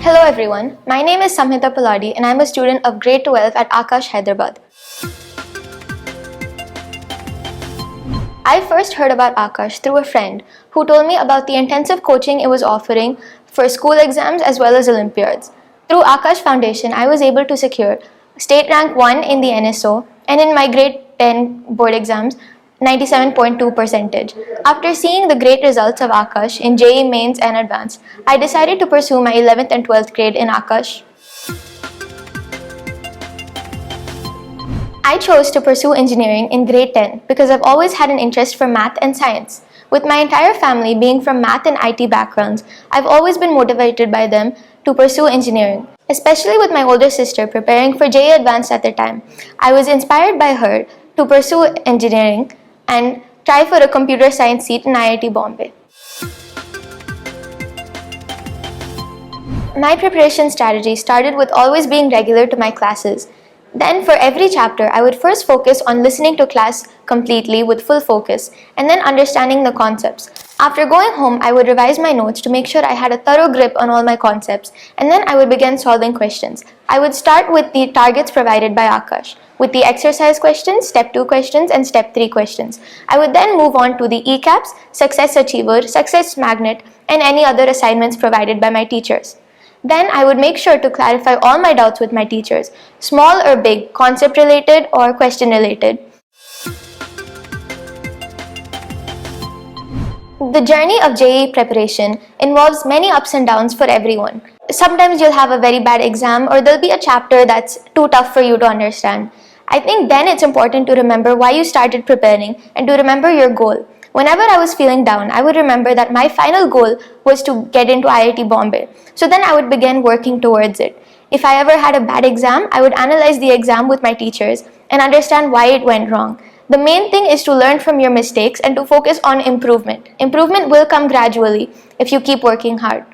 Hello everyone, my name is Samhitha Poladi and I am a student of grade 12 at Aakash, Hyderabad. I first heard about Aakash through a friend who told me about the intensive coaching it was offering for school exams as well as Olympiads. Through Aakash Foundation, I was able to secure state rank 1 in the NSO and in my grade 10 board exams, 97.2%. After seeing the great results of Aakash in JEE Mains and Advanced, I decided to pursue my 11th and 12th grade in Aakash. I chose to pursue engineering in grade 10 because I've always had an interest for math and science. With my entire family being from math and IT backgrounds, I've always been motivated by them to pursue engineering. Especially with my older sister preparing for JEE Advanced at the time, I was inspired by her to pursue engineering and try for a computer science seat in IIT Bombay. My preparation strategy started with always being regular to my classes. Then for every chapter, I would first focus on listening to class completely with full focus and then understanding the concepts. After going home, I would revise my notes to make sure I had a thorough grip on all my concepts, and then I would begin solving questions. I would start with the targets provided by Aakash, with the exercise questions, step 2 questions and step 3 questions. I would then move on to the ECAPs, Success Achiever, Success Magnet and any other assignments provided by my teachers. Then I would make sure to clarify all my doubts with my teachers, small or big, concept related or question related. The journey of JEE preparation involves many ups and downs for everyone. Sometimes you'll have a very bad exam or there'll be a chapter that's too tough for you to understand. I think then it's important to remember why you started preparing and to remember your goal. Whenever I was feeling down, I would remember that my final goal was to get into IIT Bombay. So then I would begin working towards it. If I ever had a bad exam, I would analyze the exam with my teachers and understand why it went wrong. The main thing is to learn from your mistakes and to focus on improvement. Improvement will come gradually if you keep working hard.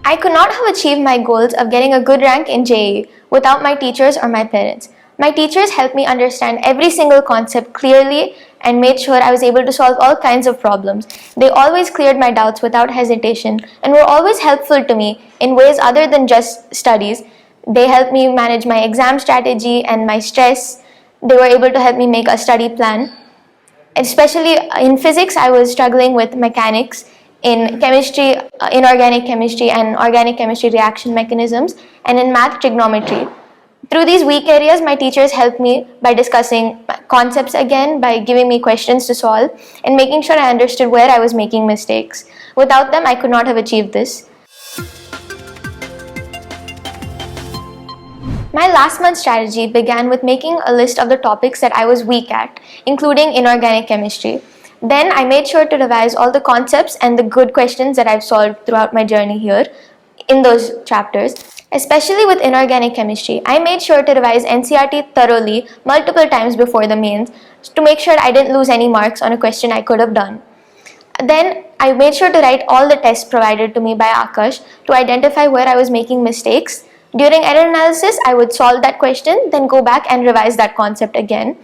I could not have achieved my goals of getting a good rank in JEE without my teachers or my parents. My teachers helped me understand every single concept clearly and made sure I was able to solve all kinds of problems. They always cleared my doubts without hesitation and were always helpful to me in ways other than just studies. They helped me manage my exam strategy and my stress. They were able to help me make a study plan. Especially in physics, I was struggling with mechanics, in chemistry, inorganic chemistry and organic chemistry reaction mechanisms, and in math, trigonometry. Through these weak areas, my teachers helped me by discussing concepts again, by giving me questions to solve, and making sure I understood where I was making mistakes. Without them, I could not have achieved this. My last month's strategy began with making a list of the topics that I was weak at, including inorganic chemistry. Then I made sure to revise all the concepts and the good questions that I've solved throughout my journey here in those chapters. Especially with inorganic chemistry, I made sure to revise NCERT thoroughly multiple times before the mains to make sure I didn't lose any marks on a question I could have done. Then I made sure to write all the tests provided to me by Aakash to identify where I was making mistakes. During error analysis, I would solve that question, then go back and revise that concept again.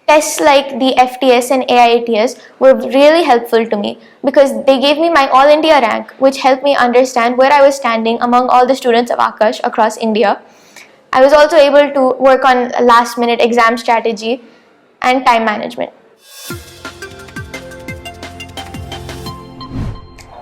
Tests like the FTS and AIATS were really helpful to me because they gave me my All India rank, which helped me understand where I was standing among all the students of Aakash across India. I was also able to work on last-minute exam strategy and time management.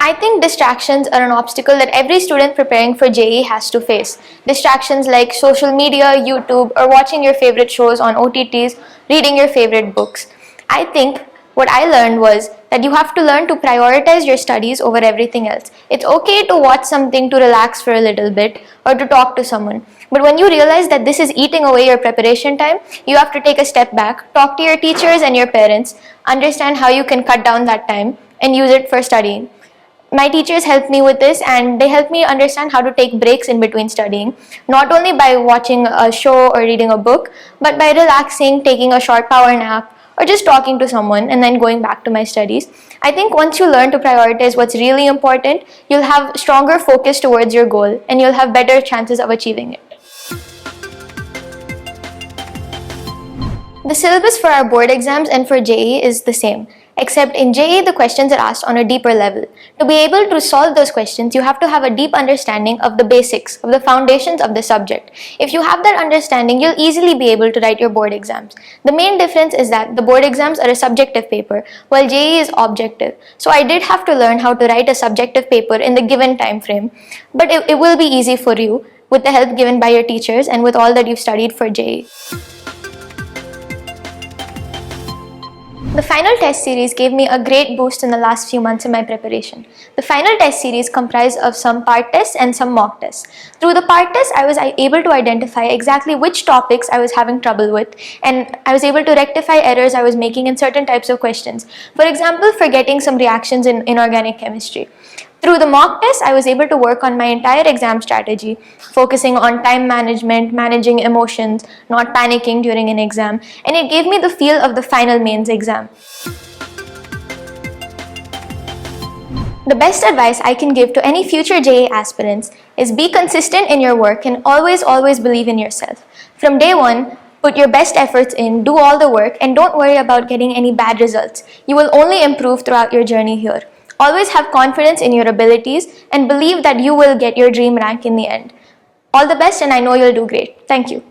I think distractions are an obstacle that every student preparing for JEE has to face. Distractions like social media, YouTube, or watching your favorite shows on OTTs, reading your favorite books. I think what I learned was that you have to learn to prioritize your studies over everything else. It's okay to watch something to relax for a little bit or to talk to someone. But when you realize that this is eating away your preparation time, you have to take a step back, talk to your teachers and your parents, understand how you can cut down that time and use it for studying. My teachers helped me with this and they helped me understand how to take breaks in between studying, not only by watching a show or reading a book, but by relaxing, taking a short power nap, or just talking to someone and then going back to my studies. I think once you learn to prioritize what's really important, you'll have stronger focus towards your goal and you'll have better chances of achieving it. The syllabus for our board exams and for JEE is the same. Except in JEE, the questions are asked on a deeper level. To be able to solve those questions, you have to have a deep understanding of the basics, of the foundations of the subject. If you have that understanding, you'll easily be able to write your board exams. The main difference is that the board exams are a subjective paper, while JEE is objective. So I did have to learn how to write a subjective paper in the given time frame, but it will be easy for you with the help given by your teachers and with all that you've studied for JEE. The final test series gave me a great boost in the last few months in my preparation. The final test series comprised of some part tests and some mock tests. Through the part tests, I was able to identify exactly which topics I was having trouble with, and I was able to rectify errors I was making in certain types of questions. For example, forgetting some reactions in inorganic chemistry. Through the mock test, I was able to work on my entire exam strategy, focusing on time management, managing emotions, not panicking during an exam, and it gave me the feel of the final mains exam. The best advice I can give to any future JEE aspirants is be consistent in your work and always believe in yourself. From day one, put your best efforts in, do all the work, and don't worry about getting any bad results. You will only improve throughout your journey here. Always have confidence in your abilities and believe that you will get your dream rank in the end. All the best, and I know you'll do great. Thank you.